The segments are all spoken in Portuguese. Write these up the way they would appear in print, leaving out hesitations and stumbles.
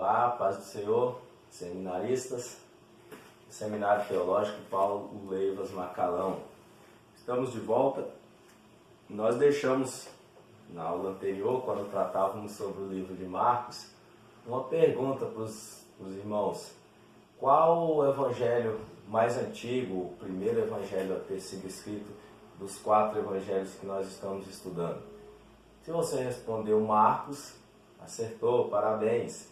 Olá, paz do Senhor, seminaristas, Seminário Teológico Paulo Leivas Macalão. Estamos de volta. Nós deixamos, na aula anterior, quando tratávamos sobre o livro de Marcos, uma pergunta para os irmãos. Qual o evangelho mais antigo, o primeiro evangelho a ter sido escrito dos 4 evangelhos que nós estamos estudando? Se você respondeu Marcos, acertou, parabéns.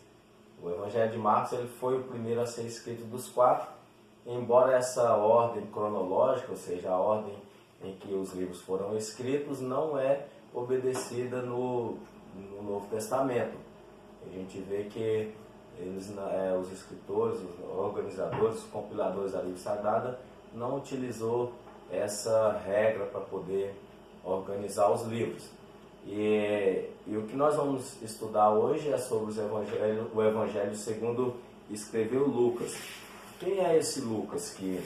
O Evangelho de Marcos ele foi o primeiro a ser escrito dos 4, embora essa ordem cronológica, ou seja, a ordem em que os livros foram escritos, não é obedecida no Novo Testamento. A gente vê que eles, os escritores, os organizadores, os compiladores da Bíblia Sagrada não utilizou essa regra para poder organizar os livros. E o que nós vamos estudar hoje é sobre o Evangelho segundo escreveu Lucas. Quem é esse Lucas que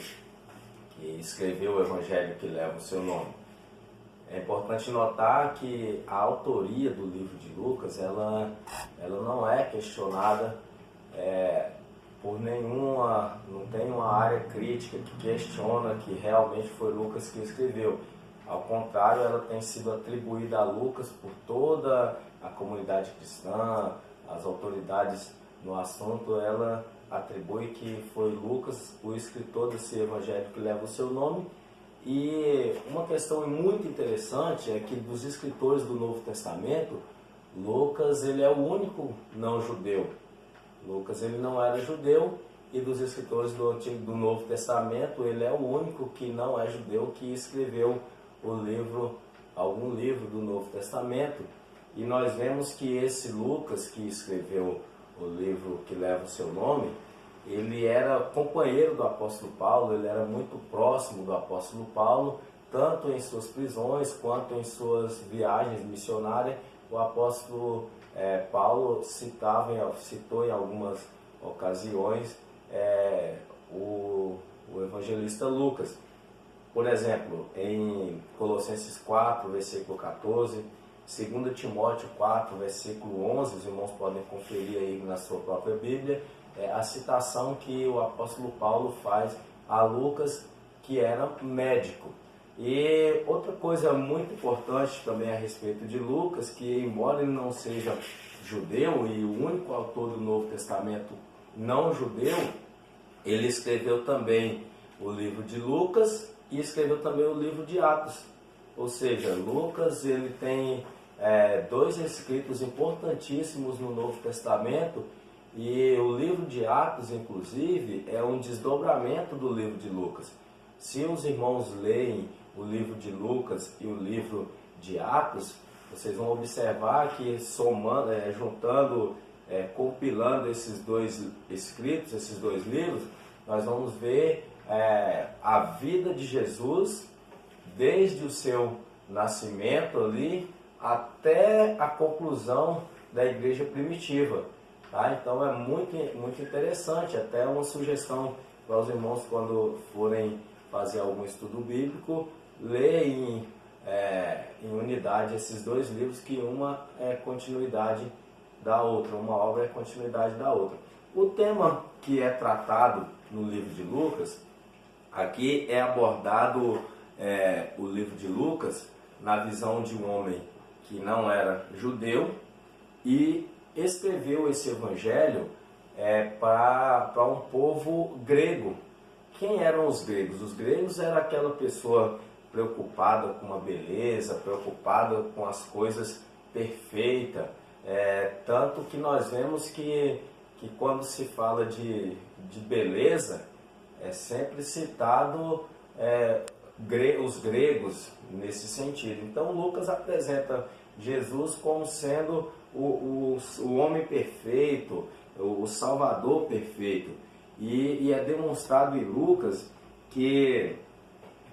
escreveu o Evangelho que leva o seu nome? É importante notar que a autoria do livro de Lucas ela não é questionada por nenhuma, não tem uma área crítica que questiona que realmente foi Lucas que escreveu. Ao contrário, ela tem sido atribuída a Lucas por toda a comunidade cristã, as autoridades no assunto, ela atribui que foi Lucas o escritor desse evangelho que leva o seu nome. E uma questão muito interessante é que dos escritores do Novo Testamento, Lucas ele é o único não judeu. Lucas ele não era judeu, e dos escritores do Novo Testamento, ele é o único que não é judeu que escreveu algum livro do Novo Testamento. E nós vemos que esse Lucas que escreveu o livro que leva o seu nome, ele era companheiro do apóstolo Paulo, ele era muito próximo do apóstolo Paulo, tanto em suas prisões quanto em suas viagens missionárias. O apóstolo Paulo citou em algumas ocasiões o evangelista Lucas. Por exemplo, em Colossenses 4, versículo 14, 2 Timóteo 4, versículo 11, os irmãos podem conferir aí na sua própria Bíblia, a citação que o apóstolo Paulo faz a Lucas, que era médico. E outra coisa muito importante também a respeito de Lucas, que embora ele não seja judeu e o único autor do Novo Testamento não judeu, ele escreveu também o livro de Lucas e escreveu também o livro de Atos. Ou seja, Lucas ele tem 2 escritos importantíssimos no Novo Testamento, e o livro de Atos, inclusive, é um desdobramento do livro de Lucas. Se os irmãos leem o livro de Lucas e o livro de Atos, vocês vão observar que somando, juntando, compilando esses 2 escritos, esses 2 livros, nós vamos ver a vida de Jesus desde o seu nascimento ali até a conclusão da igreja primitiva, tá? Então é muito, muito interessante, até uma sugestão para os irmãos quando forem fazer algum estudo bíblico, ler em unidade esses 2 livros, que uma é continuidade da outra, uma obra é continuidade da outra. O tema que é tratado no livro de Lucas, aqui é abordado o livro de Lucas na visão de um homem que não era judeu e escreveu esse evangelho para um povo grego. Quem eram os gregos? Os gregos eram aquela pessoa preocupada com a beleza, preocupada com as coisas perfeitas, tanto que nós vemos que quando se fala de beleza, é sempre citado os gregos nesse sentido. Então Lucas apresenta Jesus como sendo o homem perfeito, o Salvador perfeito. E é demonstrado em Lucas que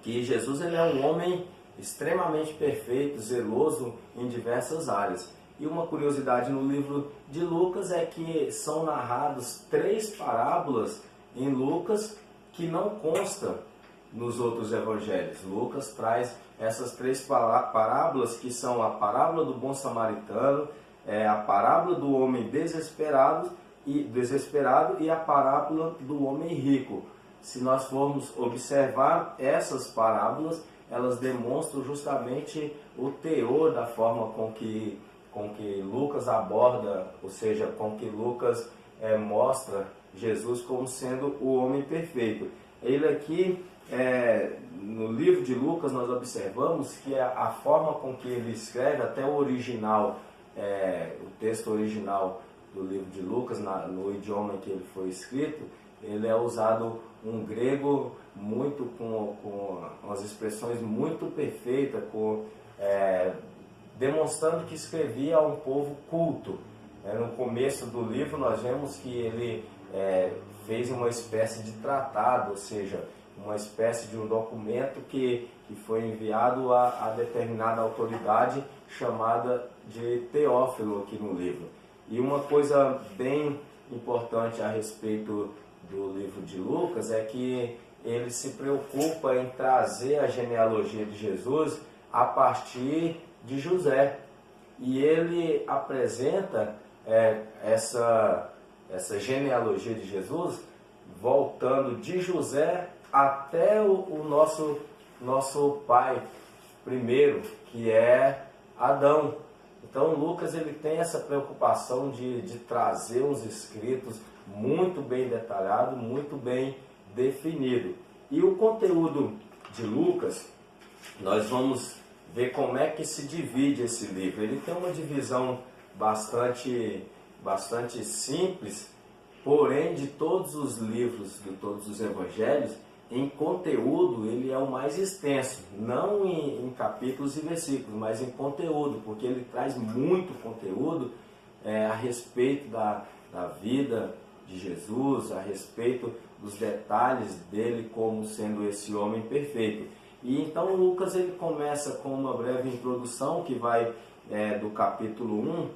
Jesus ele é um homem extremamente perfeito, zeloso em diversas áreas. E uma curiosidade no livro de Lucas é que são narrados 3 parábolas em Lucas que não constam nos outros evangelhos. Lucas traz essas 3 parábolas, que são a parábola do bom samaritano, a parábola do homem desesperado e desesperado e a parábola do homem rico. Se nós formos observar essas parábolas, elas demonstram justamente o teor da forma com que Lucas aborda, ou seja, com que Lucas mostra Jesus como sendo o homem perfeito. Ele aqui, no livro de Lucas, nós observamos que a forma com que ele escreve, até o original, o texto original do livro de Lucas, no idioma em que ele foi escrito, ele é usado um grego muito com umas expressões muito perfeitas, demonstrando que escrevia a um povo culto. No começo do livro nós vemos que ele fez uma espécie de tratado, ou seja, uma espécie de um documento que foi enviado a determinada autoridade chamada de Teófilo aqui no livro. E uma coisa bem importante a respeito do livro de Lucas é que ele se preocupa em trazer a genealogia de Jesus a partir de José. E ele apresenta essa genealogia de Jesus voltando de José até o nosso pai primeiro, que é Adão. Então Lucas ele tem essa preocupação de trazer uns escritos muito bem detalhado, muito bem definido. E o conteúdo de Lucas, nós vamos ver como é que se divide esse livro. Ele tem uma divisão bastante simples, porém de todos os livros, de todos os evangelhos, em conteúdo ele é o mais extenso, não em capítulos e versículos, mas em conteúdo, porque ele traz muito conteúdo a respeito da vida de Jesus, a respeito dos detalhes dele como sendo esse homem perfeito. E então Lucas ele começa com uma breve introdução que vai do capítulo 1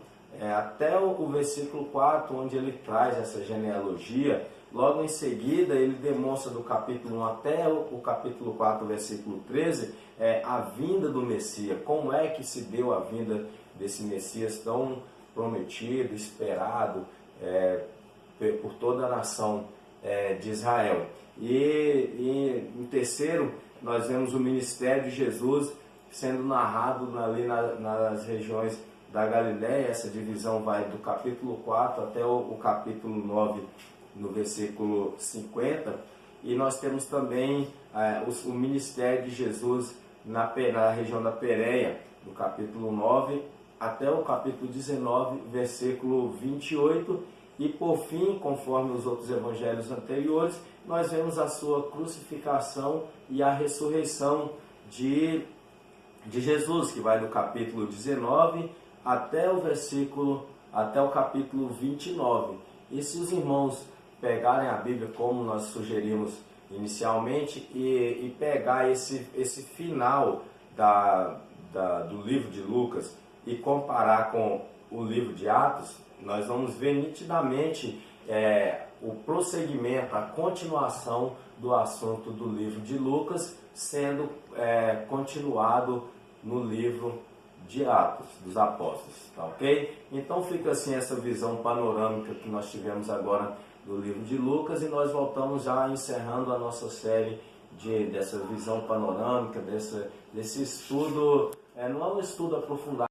até o versículo 4, onde ele traz essa genealogia. Logo em seguida ele demonstra do capítulo 1 até o capítulo 4, versículo 13, a vinda do Messias, como é que se deu a vinda desse Messias tão prometido, esperado por toda a nação de Israel. E em terceiro, nós vemos o ministério de Jesus sendo narrado ali nas regiões da Galiléia. Essa divisão vai do capítulo 4 até o capítulo 9, no versículo 50. E nós temos também o ministério de Jesus na região da Pérea, do capítulo 9 até o capítulo 19, versículo 28. E por fim, conforme os outros evangelhos anteriores, nós vemos a sua crucificação e a ressurreição de Jesus, que vai do capítulo 19 até o capítulo 29. E se os irmãos pegarem a Bíblia como nós sugerimos inicialmente e pegar esse final do livro de Lucas e comparar com o livro de Atos, nós vamos ver nitidamente o prosseguimento, a continuação do assunto do livro de Lucas sendo continuado no livro de Atos dos Apóstolos, tá ok? Então fica assim essa visão panorâmica que nós tivemos agora do livro de Lucas, e nós voltamos já encerrando a nossa série dessa visão panorâmica, desse estudo, não é um estudo aprofundado,